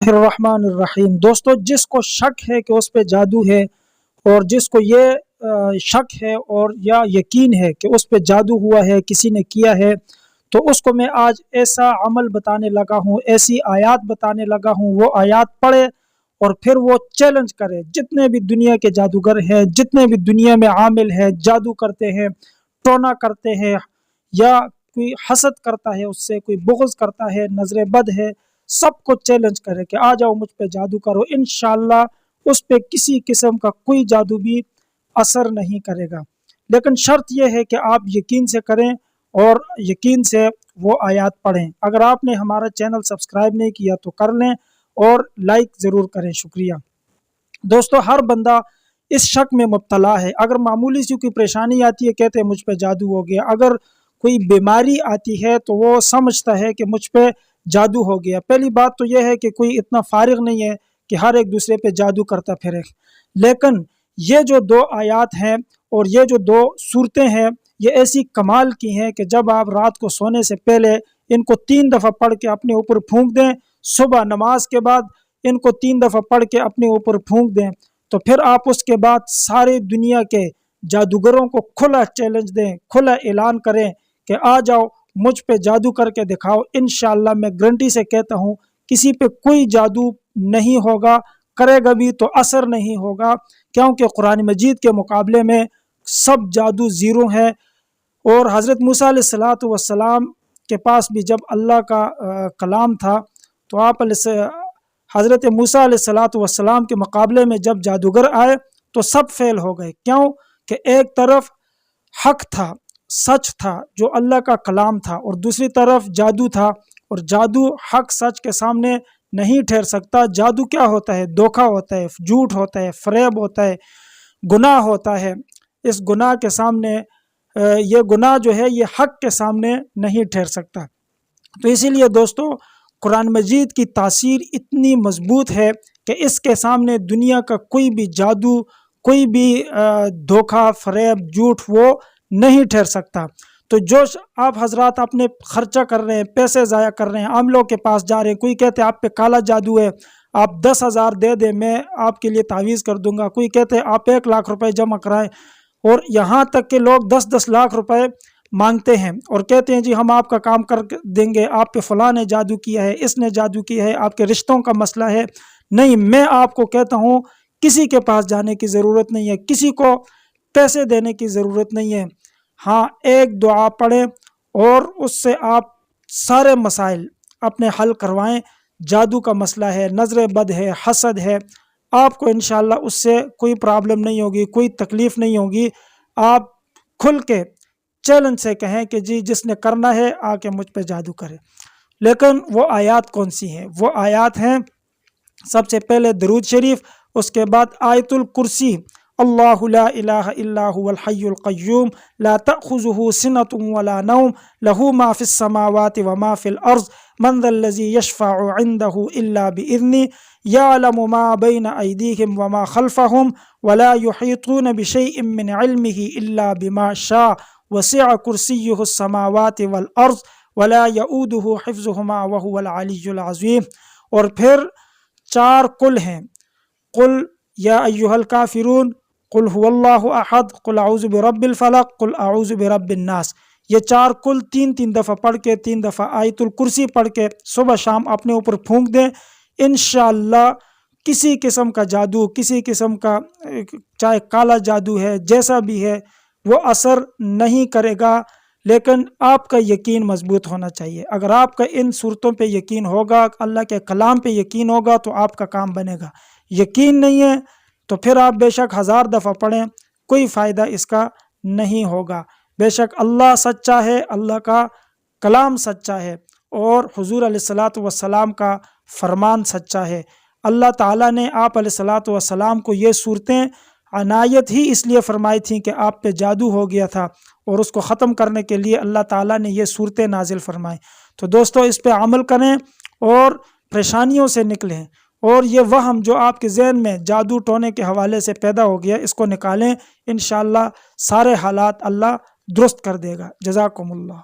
الرحمن الرحیم۔ دوستو، جس کو شک ہے کہ اس پہ جادو ہے، اور جس کو یہ شک ہے اور یا یقین ہے کہ اس پہ جادو ہوا ہے، کسی نے کیا ہے، تو اس کو میں آج ایسا عمل بتانے لگا ہوں، ایسی آیات بتانے لگا ہوں۔ وہ آیات پڑھے اور پھر وہ چیلنج کرے جتنے بھی دنیا کے جادوگر ہیں، جتنے بھی دنیا میں عامل ہیں، جادو کرتے ہیں، ٹونا کرتے ہیں، یا کوئی حسد کرتا ہے، اس سے کوئی بغض کرتا ہے، نظر بد ہے، سب کو چیلنج کرے کہ آ جاؤ مجھ پہ جادو کرو۔ انشاءاللہ اس پہ کسی قسم کا کوئی جادو بھی اثر نہیں کرے گا، لیکن شرط یہ ہے کہ آپ یقین سے کریں اور یقین سے وہ آیات پڑھیں۔ اگر آپ نے ہمارا چینل سبسکرائب نہیں کیا تو کر لیں اور لائک ضرور کریں، شکریہ۔ دوستو، ہر بندہ اس شک میں مبتلا ہے۔ اگر معمولی سی کوئی پریشانی آتی ہے، کہتے ہیں مجھ پہ جادو ہو گیا۔ اگر کوئی بیماری آتی ہے تو وہ سمجھتا ہے کہ مجھ پہ جادو ہو گیا۔ پہلی بات تو یہ ہے کہ کوئی اتنا فارغ نہیں ہے کہ ہر ایک دوسرے پہ جادو کرتا پھرے، لیکن یہ جو دو آیات ہیں اور یہ جو دو صورتیں ہیں، یہ ایسی کمال کی ہیں کہ جب آپ رات کو سونے سے پہلے ان کو 3 دفعہ پڑھ کے اپنے اوپر پھونک دیں، صبح نماز کے بعد ان کو 3 دفعہ پڑھ کے اپنے اوپر پھونک دیں، تو پھر آپ اس کے بعد سارے دنیا کے جادوگروں کو کھلا چیلنج دیں، کھلا اعلان کریں کہ آ جاؤ مجھ پہ جادو کر کے دکھاؤ۔ انشاءاللہ میں گارنٹی سے کہتا ہوں کسی پہ کوئی جادو نہیں ہوگا، کرے گا بھی تو اثر نہیں ہوگا، کیونکہ قرآن مجید کے مقابلے میں سب جادو زیرو ہیں۔ اور حضرت موسیٰ علیہ السلام کے پاس بھی جب اللہ کا کلام تھا تو آپ حضرت موسیٰ علیہ السلام کے مقابلے میں جب جادوگر آئے تو سب فیل ہو گئے۔ کیوں کہ ایک طرف حق تھا، سچ تھا جو اللہ کا کلام تھا، اور دوسری طرف جادو تھا، اور جادو حق سچ کے سامنے نہیں ٹھہر سکتا۔ جادو کیا ہوتا ہے؟ دھوکہ ہوتا ہے، جھوٹ ہوتا ہے، فریب ہوتا ہے، گناہ ہوتا ہے۔ اس گناہ کے سامنے یہ گناہ جو ہے یہ حق کے سامنے نہیں ٹھہر سکتا۔ تو اسی لیے دوستو، قرآن مجید کی تاثیر اتنی مضبوط ہے کہ اس کے سامنے دنیا کا کوئی بھی جادو، کوئی بھی دھوکہ، فریب، جھوٹ وہ نہیں ٹھہر سکتا۔ تو جو آپ حضرات اپنے خرچہ کر رہے ہیں، پیسے ضائع کر رہے ہیں، عاملوں کے پاس جا رہے ہیں، کوئی کہتے ہیں آپ پہ کالا جادو ہے، آپ 10,000 دے دیں میں آپ کے لیے تعویذ کر دوں گا، کوئی کہتے ہیں آپ 1 لاکھ روپے جمع کرائیں، اور یہاں تک کہ لوگ 10-10 لاکھ روپے مانگتے ہیں اور کہتے ہیں جی ہم آپ کا کام کر دیں گے، آپ پہ فلاں نے جادو کیا ہے، اس نے جادو کیا ہے، آپ کے رشتوں کا مسئلہ ہے۔ نہیں، میں آپ کو کہتا ہوں کسی کے پاس جانے کی ضرورت نہیں ہے، کسی کو پیسے دینے کی ضرورت نہیں ہے۔ ہاں، ایک دعا پڑھیں اور اس سے آپ سارے مسائل اپنے حل کروائیں۔ جادو کا مسئلہ ہے، نظر بد ہے، حسد ہے، آپ کو انشاءاللہ اس سے کوئی پرابلم نہیں ہوگی، کوئی تکلیف نہیں ہوگی۔ آپ کھل کے چیلنج سے کہیں کہ جی جس نے کرنا ہے آ کے مجھ پہ جادو کرے۔ لیکن وہ آیات کون سی ہیں؟ وہ آیات ہیں سب سے پہلے درود شریف، اس کے بعد آیت الکرسی، اللہ لا الہ الا هو الحی القیوم لا تأخذه سنة ولا نوم له ما في السماوات وما في الارض من ذا الذي يشفع عنده الا باذنه يعلم ما بين ايديهم وما خلفهم ولا يحيطون بشيء من علمه الا بما شاء وسع كرسيه السماوات والارض ولا يؤوده حفظهما وهو العلی العظیم۔ اور پھر 4 قل ہیں، قل یا ایھا الکافرون، قل هو اللہ احد، قل اعوذ برب الفلق، قل اعوذ برب الناس۔ یہ 4 قل 3 دفعہ پڑھ کے، 3 دفعہ آیت الکرسی پڑھ کے صبح شام اپنے اوپر پھونک دیں۔ انشاءاللہ کسی قسم کا جادو، کسی قسم کا چاہے کالا جادو ہے، جیسا بھی ہے، وہ اثر نہیں کرے گا، لیکن آپ کا یقین مضبوط ہونا چاہیے۔ اگر آپ کا ان صورتوں پہ یقین ہوگا، اللہ کے کلام پہ یقین ہوگا تو آپ کا کام بنے گا۔ یقین نہیں ہے تو پھر آپ بے شک 1000 دفعہ پڑھیں، کوئی فائدہ اس کا نہیں ہوگا۔ بے شک اللہ سچا ہے، اللہ کا کلام سچا ہے، اور حضور علیہ السلام کا فرمان سچا ہے۔ اللہ تعالیٰ نے آپ علیہ السلام کو یہ صورتیں عنایت ہی اس لیے فرمائی تھیں کہ آپ پہ جادو ہو گیا تھا، اور اس کو ختم کرنے کے لیے اللہ تعالیٰ نے یہ صورتیں نازل فرمائیں۔ تو دوستو، اس پہ عمل کریں اور پریشانیوں سے نکلیں، اور یہ وہم جو آپ کے ذہن میں جادو ٹونے کے حوالے سے پیدا ہو گیا اس کو نکالیں، انشاءاللہ سارے حالات اللہ درست کر دے گا۔ جزاکم اللہ۔